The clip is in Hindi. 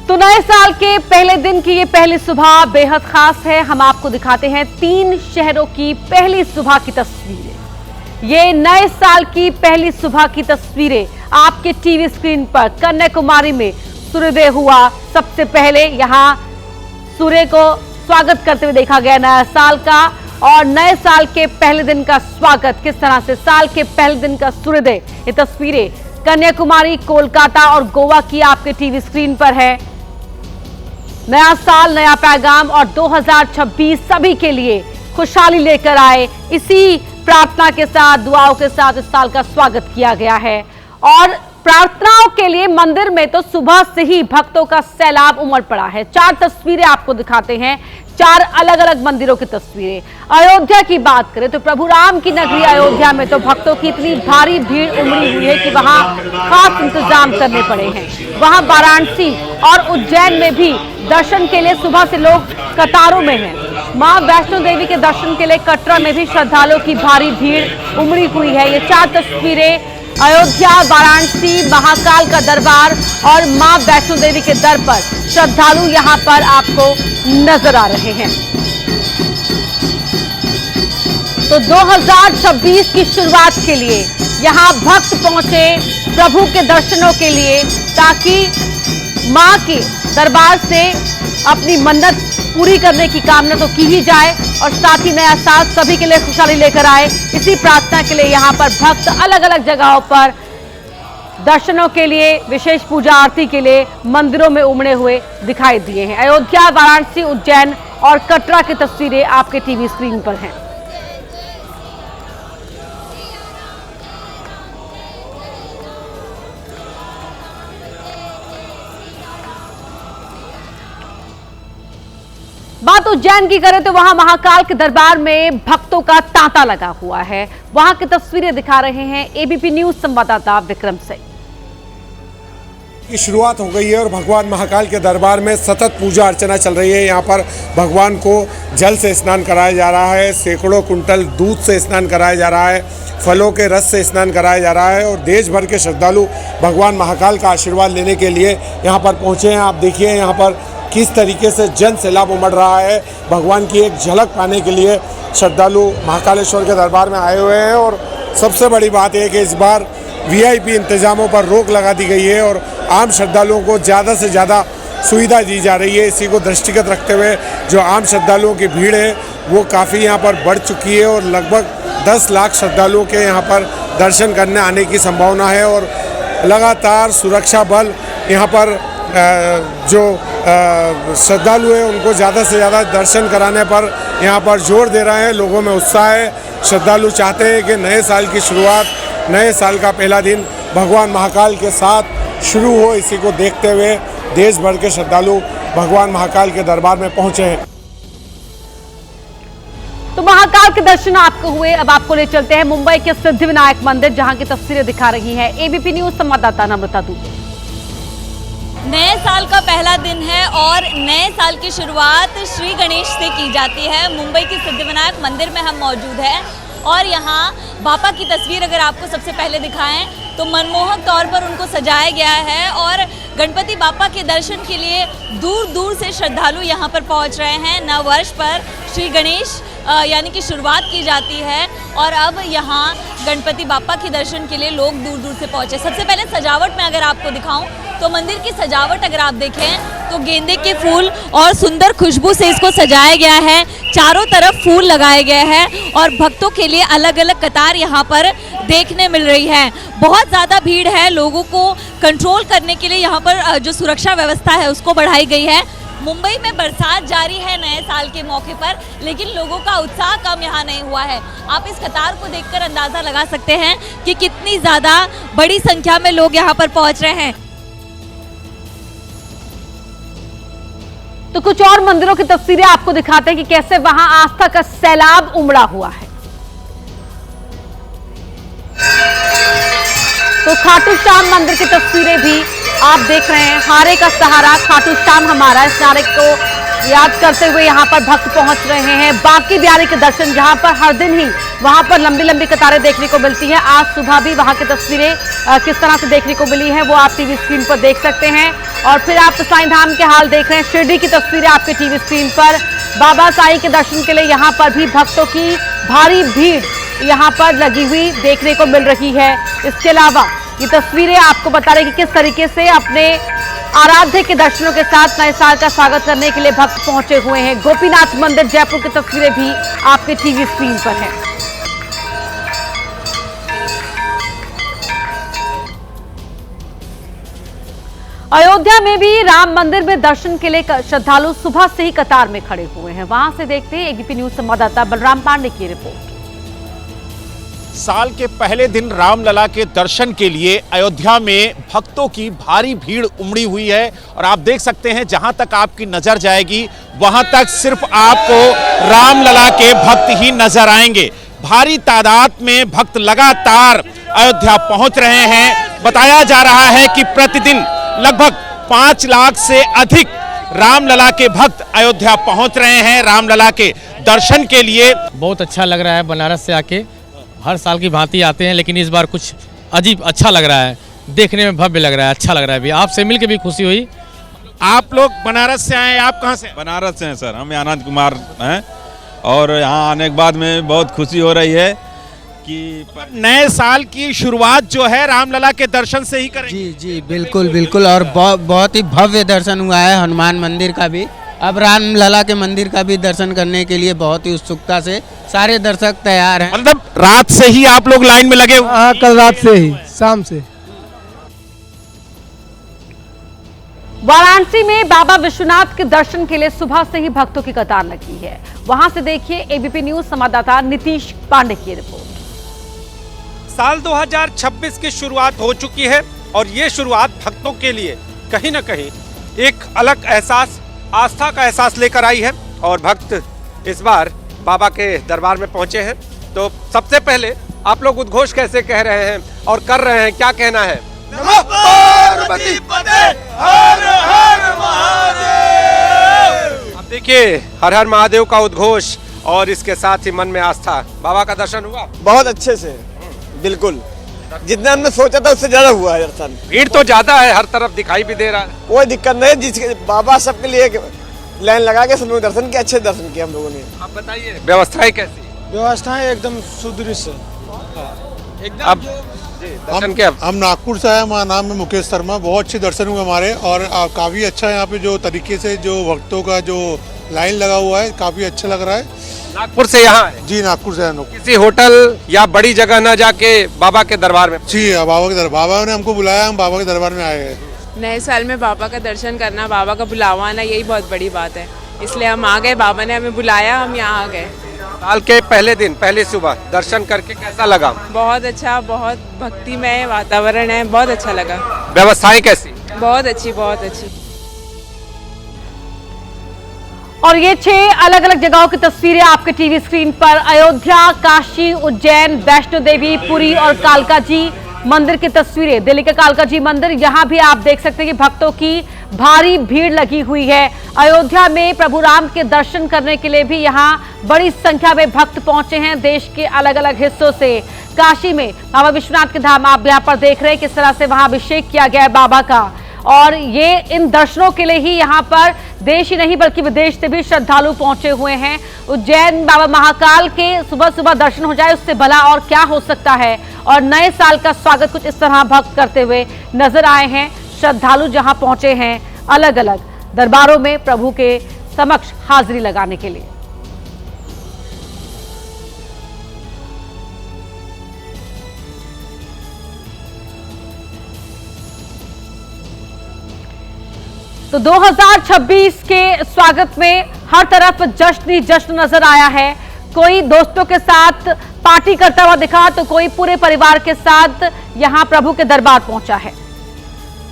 तो नए साल के पहले दिन की ये पहली सुबह बेहद खास है। हम आपको दिखाते हैं 3 शहरों की पहली सुबह की तस्वीरें। ये नए साल की पहली सुबह की तस्वीरें आपके टीवी स्क्रीन पर। कन्याकुमारी में सूर्योदय हुआ। सबसे पहले यहां सूर्य को स्वागत करते हुए देखा गया नया साल का, और नए साल के पहले दिन का स्वागत किस तरह से, साल के पहले दिन का सूर्योदय। ये तस्वीरें कन्याकुमारी, कोलकाता और गोवा की आपके टीवी स्क्रीन पर है। नया साल, नया पैगाम और 2026 सभी के लिए खुशहाली लेकर आए, इसी प्रार्थना के साथ, दुआओं के साथ इस साल का स्वागत किया गया है। और प्रार्थनाओं के लिए मंदिर में तो सुबह से ही भक्तों का सैलाब उमड़ पड़ा है। 4 तस्वीरें आपको दिखाते हैं, 4 अलग अलग मंदिरों की तस्वीरें। अयोध्या की बात करें तो प्रभु राम की नगरी अयोध्या में तो भक्तों की इतनी भारी भीड़ उमड़ी हुई है कि वहां खास इंतजाम करने पड़े हैं। वहां वाराणसी और उज्जैन में भी दर्शन के लिए सुबह से लोग कतारों में हैं। मां वैष्णो देवी के दर्शन के लिए कटरा में भी श्रद्धालुओं की भारी भीड़ उमड़ी हुई है। ये 4 तस्वीरें अयोध्या, वाराणसी, महाकाल का दरबार और मां वैष्णो देवी के दर पर श्रद्धालु यहां पर आपको नजर आ रहे हैं। तो 2026 की शुरुआत के लिए यहां भक्त पहुंचे प्रभु के दर्शनों के लिए, ताकि मां के दरबार से अपनी मन्नत पूरी करने की कामना तो की ही जाए और साथ ही नया साल सभी के लिए खुशहाली लेकर आए। इसी प्रार्थना के लिए यहाँ पर भक्त अलग अलग जगहों पर दर्शनों के लिए, विशेष पूजा आरती के लिए मंदिरों में उमड़े हुए दिखाई दिए हैं। अयोध्या, वाराणसी, उज्जैन और कटरा की तस्वीरें आपके टीवी स्क्रीन पर हैं। बात उज्जैन की करें तो वहां महाकाल के दरबार में भक्तों का तांता लगा हुआ है। वहां की तस्वीरें दिखा रहे हैं एबीपी न्यूज संवाददाता विक्रम सिंह। की शुरुआत हो गई है और भगवान महाकाल के दरबार में सतत पूजा अर्चना चल रही है। यहाँ पर भगवान को जल से स्नान कराया जा रहा है, सैकड़ों कुंटल दूध से स्नान कराया जा रहा है, फलों के रस से स्नान कराया जा रहा है और देश भर के श्रद्धालु भगवान महाकाल का आशीर्वाद लेने के लिए यहाँ पर पहुँचे हैं। आप देखिए यहाँ पर किस तरीके से जन सैलाब उमड़ रहा है। भगवान की एक झलक पाने के लिए श्रद्धालु महाकालेश्वर के दरबार में आए हुए हैं। और सबसे बड़ी बात यह है कि इस बार वीआईपी इंतजामों पर रोक लगा दी गई है और आम श्रद्धालुओं को ज़्यादा से ज़्यादा सुविधा दी जा रही है। इसी को दृष्टिगत रखते हुए जो आम श्रद्धालुओं की भीड़ है वो काफ़ी यहाँ पर बढ़ चुकी है और लगभग 10 लाख श्रद्धालुओं के यहाँ पर दर्शन करने आने की संभावना है। और लगातार सुरक्षा बल यहाँ पर जो श्रद्धालु हैं उनको ज़्यादा से ज़्यादा दर्शन कराने पर यहाँ पर जोर दे रहे हैं। लोगों में उत्साह है। श्रद्धालु चाहते हैं कि नए साल की शुरुआत, नए साल का पहला दिन भगवान महाकाल के साथ शुरू हो। इसी को देखते हुए देश भर के श्रद्धालु भगवान महाकाल के दरबार में पहुंचे हैं। तो महाकाल के दर्शन आपको हुए। अब आपको ले चलते हैं मुंबई के सिद्धिविनायक मंदिर, जहां की तस्वीरें दिखा रही है एबीपी न्यूज संवाददाता नम्रता दुबे। नए साल का पहला दिन है और नए साल की शुरुआत श्री गणेश से की जाती है। मुंबई के सिद्धिविनायक मंदिर में हम मौजूद हैं और यहाँ बापा की तस्वीर अगर आपको सबसे पहले दिखाएं तो मनमोहक तौर पर उनको सजाया गया है और गणपति बापा के दर्शन के लिए दूर दूर से श्रद्धालु यहाँ पर पहुँच रहे हैं। नव वर्ष पर श्री गणेश यानी कि शुरुआत की जाती है और अब यहाँ गणपति बापा के दर्शन के लिए लोग दूर दूर से पहुँचे। सबसे पहले सजावट में अगर आपको दिखाऊं तो मंदिर की सजावट अगर आप देखें तो गेंदे के फूल और सुंदर खुशबू से इसको सजाया गया है। चारों तरफ फूल लगाए गए हैं और भक्तों के लिए अलग अलग कतार यहाँ पर देखने मिल रही है। बहुत ज़्यादा भीड़ है। लोगों को कंट्रोल करने के लिए यहाँ पर जो सुरक्षा व्यवस्था है उसको बढ़ाई गई है। मुंबई में बरसात जारी है नए साल के मौके पर, लेकिन लोगों का उत्साह कम यहाँ नहीं हुआ है। आप इस कतार को देखकर अंदाज़ा लगा सकते हैं कि कितनी ज़्यादा बड़ी संख्या में लोग यहाँ पर पहुँच रहे हैं। तो कुछ और मंदिरों की तस्वीरें आपको दिखाते हैं कि कैसे वहां आस्था का सैलाब उमड़ा हुआ है। तो खाटू श्याम मंदिर की तस्वीरें भी आप देख रहे हैं। हारे का सहारा खाटू श्याम हमारा, इस नारे को याद करते हुए यहाँ पर भक्त पहुंच रहे हैं। बांके बिहारी के दर्शन जहां पर हर दिन ही वहां पर लंबी लंबी कतारें देखने को मिलती हैं। आज सुबह भी वहां की तस्वीरें किस तरह से देखने को मिली हैं वो आप टीवी स्क्रीन पर देख सकते हैं। और फिर आप साईं धाम के हाल देख रहे हैं, शिरडी की तस्वीरें आपके टीवी स्क्रीन पर। बाबा साईं के दर्शन के लिए यहाँ पर भी भक्तों की भारी भीड़ यहाँ पर लगी हुई देखने को मिल रही है। इसके अलावा ये तस्वीरें आपको बता रही कि किस तरीके से अपने आराध्य के दर्शनों के साथ नए साल का स्वागत करने के लिए भक्त पहुंचे हुए हैं। गोपीनाथ मंदिर जयपुर की तस्वीरें भी आपके टीवी स्क्रीन पर हैं। अयोध्या में भी राम मंदिर में दर्शन के लिए श्रद्धालु सुबह से ही कतार में खड़े हुए हैं। वहां से देखते हैं एबीपी न्यूज संवाददाता बलराम पांडे की रिपोर्ट। साल के पहले दिन रामलला के दर्शन के लिए अयोध्या में भक्तों की भारी भीड़ उमड़ी हुई है और आप देख सकते हैं जहां तक आपकी नजर जाएगी वहां तक सिर्फ आपको रामलला के भक्त ही नजर आएंगे। भारी तादाद में भक्त लगातार अयोध्या पहुंच रहे हैं। बताया जा रहा है कि प्रतिदिन लगभग 5 लाख से अधिक रामलला के भक्त अयोध्या पहुंच रहे हैं रामलला के दर्शन के लिए। बहुत अच्छा लग रहा है, बनारस से आके हर साल की भांति आते हैं लेकिन इस बार कुछ अजीब अच्छा लग रहा है, देखने में भव्य लग रहा है, अच्छा लग रहा है। भी आपसे मिलकर भी खुशी हुई। आप लोग बनारस से आए, आप कहाँ से? बनारस से हैं सर, हम आनंद कुमार हैं और यहाँ आने के बाद में बहुत खुशी हो रही है कि नए साल की शुरुआत जो है रामलला के दर्शन से ही करेंगे। जी जी बिल्कुल बिल्कुल। और बहुत ही भव्य दर्शन हुआ है हनुमान मंदिर का भी। अब रामलला के मंदिर का भी दर्शन करने के लिए बहुत ही उत्सुकता से सारे दर्शक तैयार हैं। मतलब रात से ही आप लोग लाइन में लगे हुए? हाँ, कल रात से ही, शाम से। वाराणसी में बाबा विश्वनाथ के दर्शन के लिए सुबह से ही भक्तों की कतार लगी है। वहां से देखिए एबीपी न्यूज संवाददाता नीतीश पांडे की रिपोर्ट। साल 2026 की शुरुआत हो चुकी है और ये शुरुआत भक्तों के लिए कहीं ना कहीं एक अलग एहसास, आस्था का एहसास लेकर आई है और भक्त इस बार बाबा के दरबार में पहुंचे हैं। तो सबसे पहले आप लोग उद्घोष कैसे कह रहे हैं और कर रहे हैं, क्या कहना है? नमः पार्वती पते, हर हर महादेव। अब देखिए हर हर महादेव का उद्घोष और इसके साथ ही मन में आस्था। बाबा का दर्शन हुआ बहुत अच्छे से, बिल्कुल जितना हमने सोचा था उससे ज्यादा हुआ है दर्शन। भीड़ तो ज्यादा है, हर तरफ दिखाई भी दे रहा है। कोई दिक्कत नहीं, जिसके बाबा सबके लिए लाइन लगा के सब लोग दर्शन किए, अच्छे दर्शन किए हम लोगों ने। आप बताइए व्यवस्थाएं कैसी? व्यवस्थाएं एकदम सुदृढ़ एकदम। अब दर्शन के हम नागपुर से आए, हमारा नाम है मुकेश शर्मा। बहुत अच्छे दर्शन हुए हमारे और काफ़ी अच्छा यहाँ पे जो तरीके से जो भक्तों का जो लाइन लगा हुआ है काफ़ी अच्छा लग रहा है। नागपुर से यहाँ है? जी नागपुर से हम लोग। किसी होटल या बड़ी जगह ना जाके बाबा के दरबार में? जी बाबा के दरबार, बाबा ने हमको बुलाया, हम बाबा के दरबार में आए हैं। नए साल में बाबा का दर्शन करना, बाबा का बुलावा आना, यही बहुत बड़ी बात है, इसलिए हम आ गए। बाबा ने हमें बुलाया, हम यहाँ आ गए। साल के पहले दिन, पहली सुबह दर्शन करके कैसा लगा? बहुत अच्छा, बहुत भक्तिमय वातावरण है, बहुत अच्छा लगा। व्यवस्थाएं कैसी? बहुत अच्छी, बहुत अच्छी। और ये 6 अलग अलग जगहों की तस्वीरें आपके टीवी स्क्रीन पर। अयोध्या, काशी, उज्जैन, वैष्णो देवी, पुरी और कालका जी मंदिर की तस्वीरें। दिल्ली के कालका जी मंदिर, यहां भी आप देख सकते हैं कि भक्तों की भारी भीड़ लगी हुई है। अयोध्या में प्रभु राम के दर्शन करने के लिए भी यहां बड़ी संख्या में भक्त पहुंचे हैं देश के अलग अलग हिस्सों से। काशी में बाबा विश्वनाथ के धाम आप यहां पर देख रहे हैं किस तरह से वहां अभिषेक किया गया है बाबा का। और ये इन दर्शनों के लिए ही यहाँ पर देश ही नहीं बल्कि विदेश से भी श्रद्धालु पहुंचे हुए हैं। उज्जैन बाबा महाकाल के सुबह सुबह दर्शन हो जाए उससे भला और क्या हो सकता है। और नए साल का स्वागत कुछ इस तरह भक्त करते हुए नजर आए हैं। श्रद्धालु जहां पहुंचे हैं अलग अलग दरबारों में प्रभु के समक्ष हाजिरी लगाने के लिए। तो 2026 के स्वागत में हर तरफ जश्न ही जश्न नजर आया है। कोई दोस्तों के साथ पार्टी करता हुआ दिखा तो कोई पूरे परिवार के साथ यहां प्रभु के दरबार पहुंचा है।